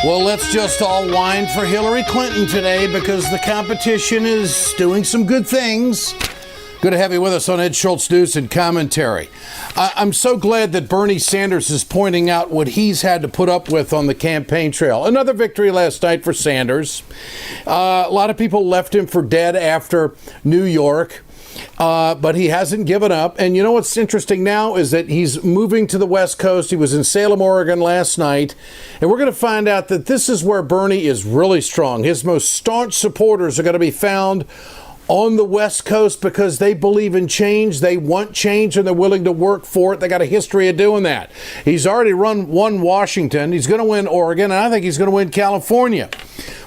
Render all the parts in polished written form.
Well, let's just all whine for Hillary Clinton today because the competition is doing some good things. Good to have you with us on Ed Schultz News and Commentary. I'm so glad that Bernie Sanders is pointing out what he's had to put up with on the campaign trail. Another victory last night for Sanders. A lot of people left him for dead after New York. But he hasn't given up. And you know what's interesting now is that he's moving to the West Coast. He was in Salem, Oregon last night. And we're going to find out that this is where Bernie is really strong. His most staunch supporters are going to be found on the West Coast because they believe in change. They want change and they're willing to work for it. They got a history of doing that. He's already won Washington. He's going to win Oregon. And I think he's going to win California.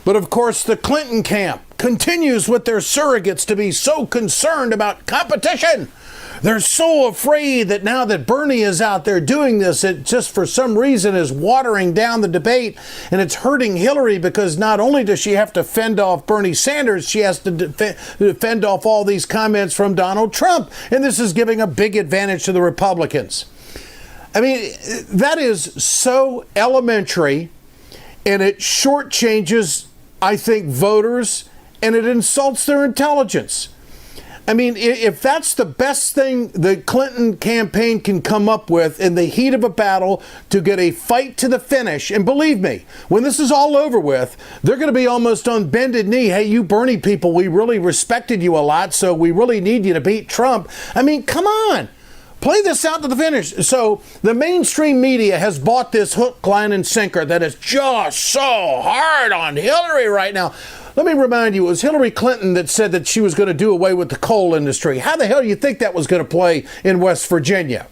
But of course, the Clinton camp continues with their surrogates to be so concerned about competition. They're so afraid that now that Bernie is out there doing this, it just for some reason is watering down the debate, and it's hurting Hillary because not only does she have to fend off Bernie Sanders, she has to fend off all these comments from Donald Trump, and this is giving a big advantage to the Republicans. I mean, that is so elementary, and it shortchanges, I think, voters, and it insults their intelligence. I mean, if that's the best thing the Clinton campaign can come up with in the heat of a battle to get a fight to the finish, and believe me, when this is all over with, they're going to be almost on bended knee. Hey, you Bernie people, we really respected you a lot, so we really need you to beat Trump. I mean, come on. Play this out to the finish. So the mainstream media has bought this hook, line, and sinker that is just so hard on Hillary right now. Let me remind you, it was Hillary Clinton that said that she was going to do away with the coal industry. How the hell do you think that was going to play in West Virginia?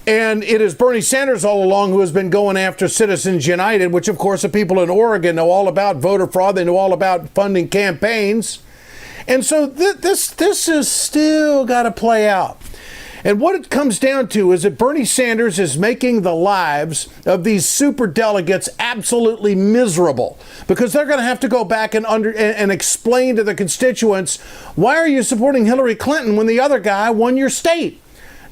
And it is Bernie Sanders all along who has been going after Citizens United, which, of course, the people in Oregon know all about voter fraud. They know all about funding campaigns. And so this is still got to play out. And what it comes down to is that Bernie Sanders is making the lives of these superdelegates absolutely miserable because they're going to have to go back and explain to the constituents, why are you supporting Hillary Clinton when the other guy won your state?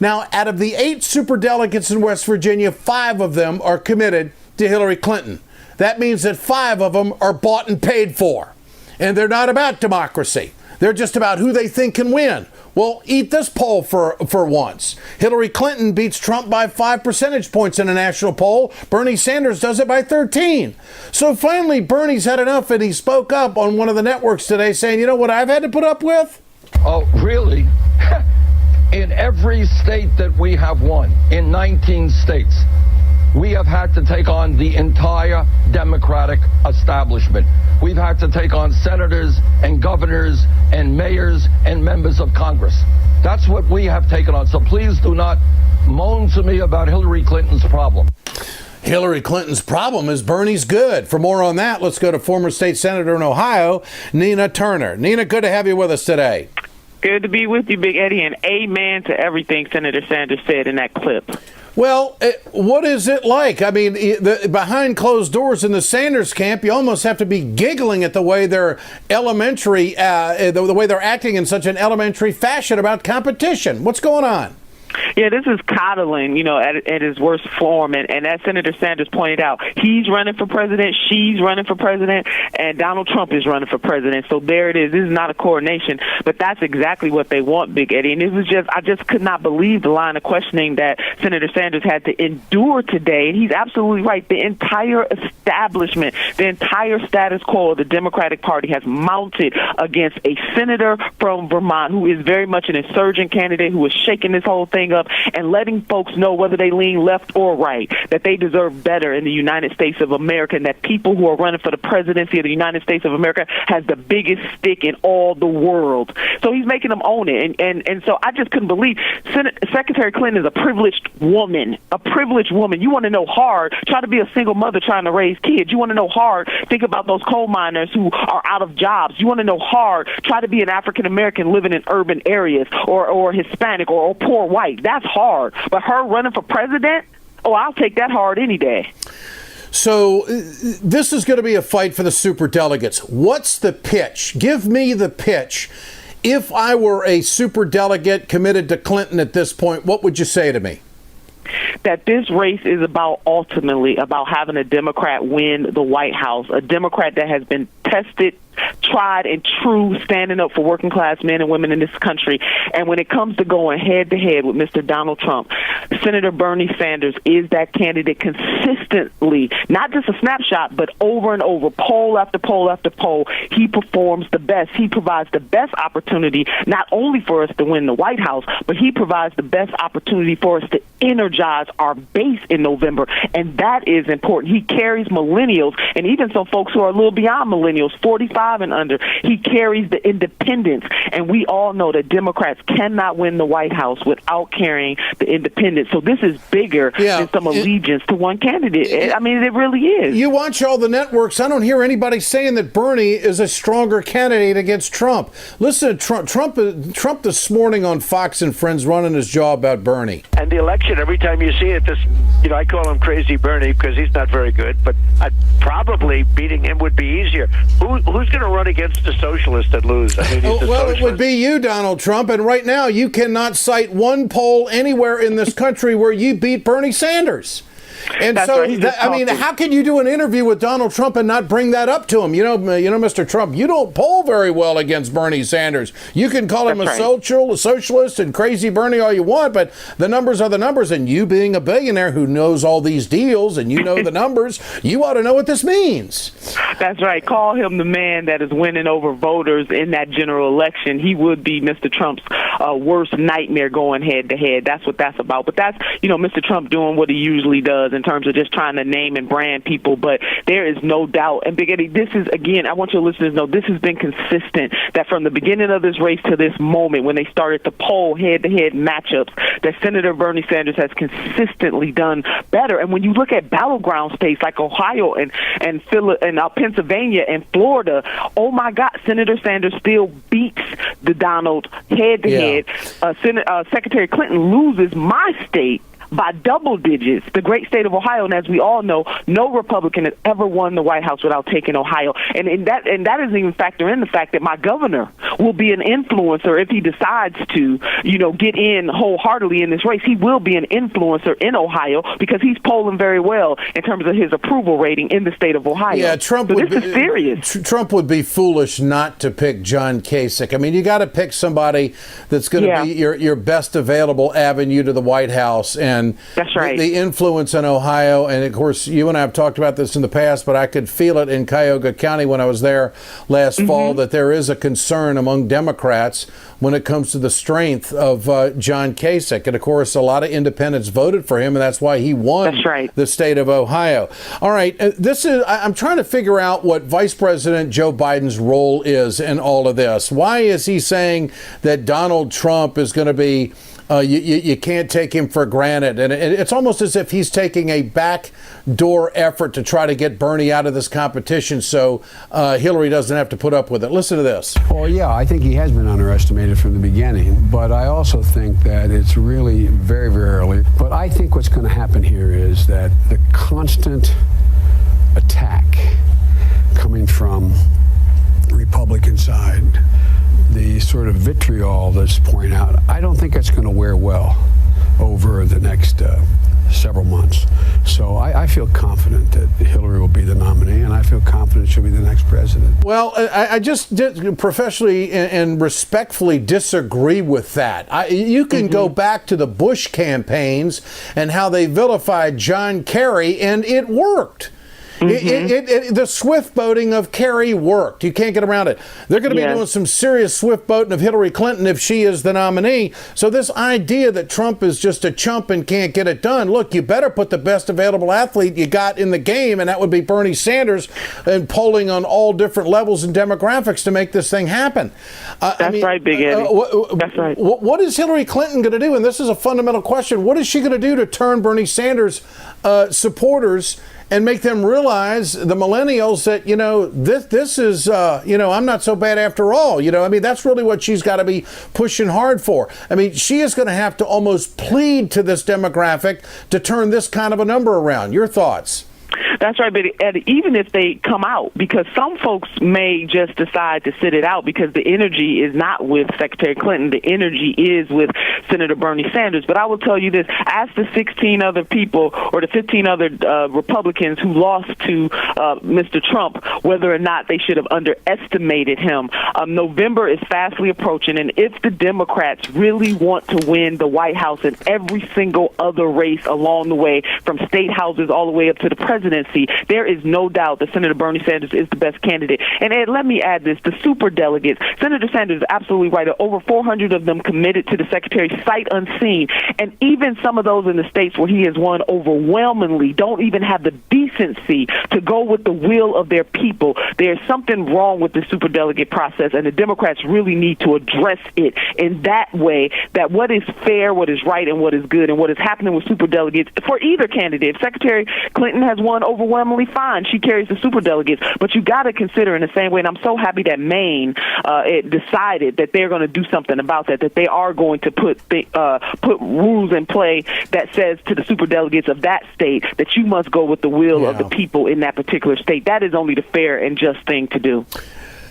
Now, out of the 8 superdelegates in West Virginia, 5 of them are committed to Hillary Clinton. That means that 5 of them are bought and paid for. And they're not about democracy. They're just about who they think can win. Well, eat this poll for once. Hillary Clinton beats Trump by 5 percentage points in a national poll. Bernie Sanders does it by 13. So finally, Bernie's had enough, and he spoke up on one of the networks today saying, you know what I've had to put up with? Oh, really? In every state that we have won, in 19 states, we have had to take on the entire Democratic establishment. We've had to take on senators and governors and mayors and members of Congress. That's what we have taken on. So please do not moan to me about Hillary Clinton's problem. Hillary Clinton's problem is Bernie's good. For more on that, let's go to former state senator in Ohio, Nina Turner. Nina, good to have you with us today. Good to be with you, Big Eddie, and amen to everything Senator Sanders said in that clip. Well, what is it like? I mean, behind closed doors in the Sanders camp, you almost have to be giggling at the way they're elementary, the way they're acting in such an elementary fashion about competition. What's going on? Yeah, this is coddling, at his worst form. And as Senator Sanders pointed out, he's running for president, she's running for president, and Donald Trump is running for president. So there it is. This is not a coronation, but that's exactly what they want, Big Eddie. And it was I just could not believe the line of questioning that Senator Sanders had to endure today. And he's absolutely right. The entire establishment, the entire status quo of the Democratic Party has mounted against a senator from Vermont who is very much an insurgent candidate who is shaking this whole thing up and letting folks know, whether they lean left or right, that they deserve better in the United States of America, and that people who are running for the presidency of the United States of America has the biggest stick in all the world. So he's making them own it. And so I just couldn't believe Secretary Clinton is a privileged woman. A privileged woman. You want to know hard, try to be a single mother trying to raise kids. You want to know hard, think about those coal miners who are out of jobs. You want to know hard, try to be an African American living in urban areas, or Hispanic, or poor white. That's hard. But her running for president, I'll take that hard any day. So this is going to be a fight for the superdelegates. What's the pitch? Give me the pitch. If I were a superdelegate committed to Clinton at this point, what would you say to me? that this race is ultimately about having a Democrat win the White House, a Democrat that has been tested, tried and true, standing up for working class men and women in this country. And when it comes to going head to head with Mr. Donald Trump, Senator Bernie Sanders is that candidate consistently, not just a snapshot, but over and over, poll after poll after poll. He performs the best. He provides the best opportunity, not only for us to win the White House, but he provides the best opportunity for us to energize our base in November. And that is important. He carries millennials and even some folks who are a little beyond millennials, 45 and under. He carries the independents, and we all know that Democrats cannot win the White House without carrying the independents. So this is bigger than some allegiance to one candidate. I mean, it really is. You watch all the networks. I don't hear anybody saying that Bernie is a stronger candidate against Trump. Listen to Trump this morning on Fox and Friends running his jaw about Bernie. And the election, every time you see it, I call him Crazy Bernie because he's not very good, but probably beating him would be easier. Who's going to run against a socialist and lose? I mean, well, it would be you, Donald Trump, and right now you cannot cite one poll anywhere in this country where you beat Bernie Sanders. And That's so, right. I mean, how can you do an interview with Donald Trump and not bring that up to him? You know, Mr. Trump, you don't poll very well against Bernie Sanders. You can call him a socialist and Crazy Bernie all you want, but the numbers are the numbers. And you being a billionaire who knows all these deals and you know the numbers, you ought to know what this means. That's right. Call him the man that is winning over voters in that general election. He would be Mr. Trump's worst nightmare going head to head. That's what that's about. But that's, Mr. Trump doing what he usually does in terms of just trying to name and brand people. But there is no doubt. And Big Eddie, this is, again, I want your listeners to know this has been consistent, that from the beginning of this race to this moment when they started to poll head-to-head matchups, that Senator Bernie Sanders has consistently done better. And when you look at battleground states like Ohio and Pennsylvania and Florida, oh my God, Senator Sanders still beats the Donald head-to-head. Secretary Clinton loses my state by double digits, the great state of Ohio. And as we all know, no Republican has ever won the White House without taking Ohio. And that doesn't even factor in the fact that my governor will be an influencer if he decides to, get in wholeheartedly in this race. He will be an influencer in Ohio because he's polling very well in terms of his approval rating in the state of Ohio. Yeah, this is serious. Trump would be foolish not to pick John Kasich. I mean, you got to pick somebody that's going to be your best available avenue to the White House. And that's right. The influence in Ohio, and of course, you and I have talked about this in the past, but I could feel it in Cuyahoga County when I was there last fall, that there is a concern among Democrats when it comes to the strength of John Kasich. And of course, a lot of independents voted for him, and that's why he won the state of Ohio. All right, I'm trying to figure out what Vice President Joe Biden's role is in all of this. Why is he saying that Donald Trump is going to be you can't take him for granted? And it's almost as if he's taking a backdoor effort to try to get Bernie out of this competition so Hillary doesn't have to put up with it. Listen to this. Well, yeah, I think he has been underestimated from the beginning, but I also think that it's really very, very early. But I think what's going to happen here is that the constant attack coming from the Republican side, the sort of vitriol that's pouring out, I don't think it's going to wear well over the next several months. So I feel confident that Hillary will be the nominee, and I feel confident she'll be the next president. Well, I just professionally and respectfully disagree with that. You can go back to the Bush campaigns and how they vilified John Kerry, and it worked. The swift boating of Kerry worked. You can't get around it. They're going to be doing some serious swift boating of Hillary Clinton if she is the nominee. So this idea that Trump is just a chump and can't get it done, look, you better put the best available athlete you got in the game, and that would be Bernie Sanders, and polling on all different levels and demographics to make this thing happen. That's right, Big Eddie. That's right. What is Hillary Clinton going to do? And this is a fundamental question. What is she going to do to turn Bernie Sanders supporters and make them realize, the millennials, that, this is, I'm not so bad after all. That's really what she's got to be pushing hard for. I mean, she is going to have to almost plead to this demographic to turn this kind of a number around. Your thoughts? That's right, but even if they come out, because some folks may just decide to sit it out because the energy is not with Secretary Clinton, the energy is with Senator Bernie Sanders. But I will tell you this, ask the 16 other people or the 15 other Republicans who lost to Mr. Trump whether or not they should have underestimated him. November is fastly approaching, and if the Democrats really want to win the White House and every single other race along the way, from state houses all the way up to the presidency, there is no doubt that Senator Bernie Sanders is the best candidate. And Ed, let me add this, the super delegates, Senator Sanders is absolutely right. Over 400 of them committed to the Secretary sight unseen. And even some of those in the states where he has won overwhelmingly don't even have the decency to go with the will of their people. There's something wrong with the superdelegate process, and the Democrats really need to address it in that way, that what is fair, what is right, and what is good, and what is happening with superdelegates for either candidate. If Secretary Clinton has won overwhelmingly, fine, she carries the superdelegates, but you got to consider in the same way, and I'm so happy that Maine it decided that they're going to do something about that they are going to put rules in play that says to the superdelegates of that state that you must go with the will of the people in that particular state. That is only the fair and just thing to do.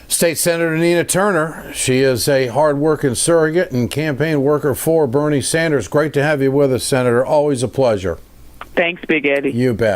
State Senator Nina Turner, she is a hard-working surrogate and campaign worker for Bernie Sanders. Great to have you with us, Senator. Always a pleasure. Thanks, Big Eddie. You bet.